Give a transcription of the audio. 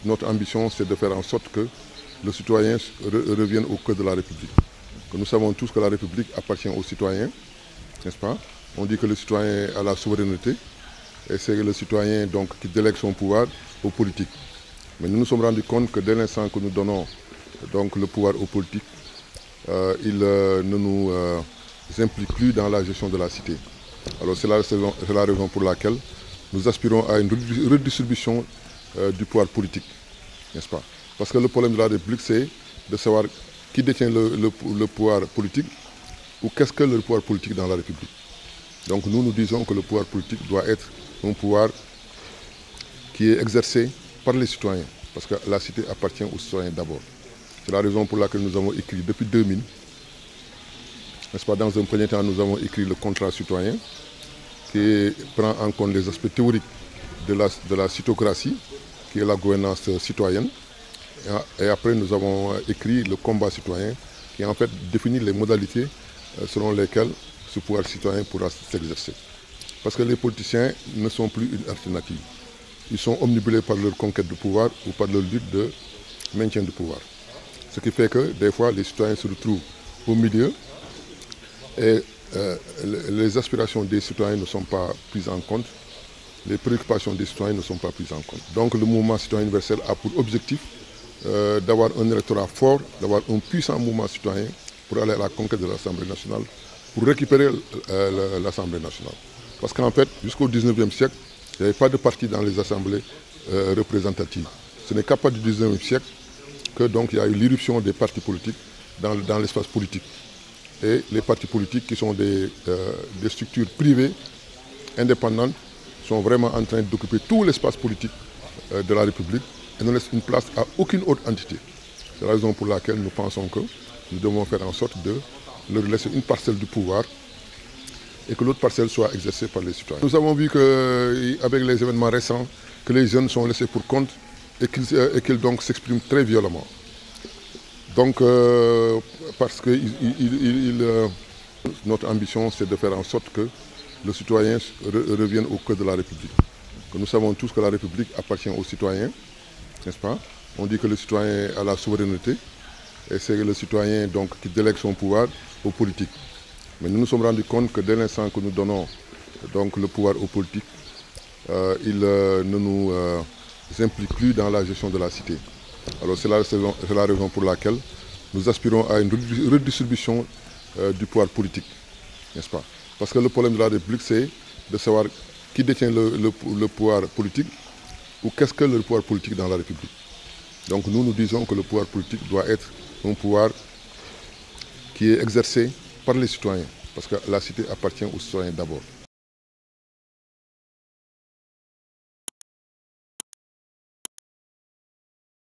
notre ambition, c'est de faire en sorte que le citoyen revienne au cœur de la République. Que nous savons tous que la République appartient aux citoyens, n'est-ce pas? On dit que le citoyen a la souveraineté et c'est le citoyen donc, qui délègue son pouvoir aux politiques. Mais nous nous sommes rendus compte que dès l'instant que nous donnons donc, le pouvoir aux politiques, ils ne nous impliquent plus dans la gestion de la cité. Alors c'est la raison pour laquelle nous aspirons à une redistribution du pouvoir politique, n'est-ce pas? Parce que le problème de la République, c'est de savoir qui détient le pouvoir politique ou qu'est-ce que le pouvoir politique dans la République. Donc nous disons que le pouvoir politique doit être un pouvoir qui est exercé par les citoyens, parce que la cité appartient aux citoyens d'abord. C'est la raison pour laquelle nous avons écrit depuis 2000, n'est-ce pas, dans un premier temps, nous avons écrit le contrat citoyen qui prend en compte les aspects théoriques de la citocratie, qui est la gouvernance citoyenne. Et après, nous avons écrit le combat citoyen, qui en fait définit les modalités selon lesquelles ce pouvoir citoyen pourra s'exercer. Parce que les politiciens ne sont plus une alternative. Ils sont omnibulés par leur conquête de pouvoir ou par leur lutte de maintien de pouvoir. Ce qui fait que des fois, les citoyens se retrouvent au milieu et les aspirations des citoyens ne sont pas prises en compte, les préoccupations des citoyens ne sont pas prises en compte. Donc le mouvement citoyen universel a pour objectif d'avoir un électorat fort, d'avoir un puissant mouvement citoyen pour aller à la conquête de l'Assemblée nationale, pour récupérer l'Assemblée nationale. Parce qu'en fait, jusqu'au 19e siècle, il n'y avait pas de parti dans les assemblées représentatives. Ce n'est qu'à partir du 19e siècle que donc il y a eu l'irruption des partis politiques dans l'espace politique. Et les partis politiques qui sont des structures privées, indépendantes, sont vraiment en train d'occuper tout l'espace politique de la République et ne laissent une place à aucune autre entité. C'est la raison pour laquelle nous pensons que nous devons faire en sorte de leur laisser une parcelle du pouvoir et que l'autre parcelle soit exercée par les citoyens. Nous avons vu qu'avec les événements récents, que les jeunes sont laissés pour compte et qu'ils donc s'expriment très violemment. Donc, parce que notre ambition, c'est de faire en sorte que le citoyen revienne au cœur de la République. Que nous savons tous que la République appartient aux citoyens, n'est-ce pas? On dit que le citoyen a la souveraineté et c'est le citoyen donc, qui délègue son pouvoir aux politiques. Mais nous nous sommes rendus compte que dès l'instant que nous donnons donc, le pouvoir aux politiques, ils ne nous impliquent plus dans la gestion de la cité. Alors c'est la raison pour laquelle nous aspirons à une redistribution du pouvoir politique, n'est-ce pas? Parce que le problème de la République, c'est de savoir qui détient le pouvoir politique ou qu'est-ce que le pouvoir politique dans la République. Donc nous disons que le pouvoir politique doit être un pouvoir qui est exercé par les citoyens, parce que la cité appartient aux citoyens d'abord.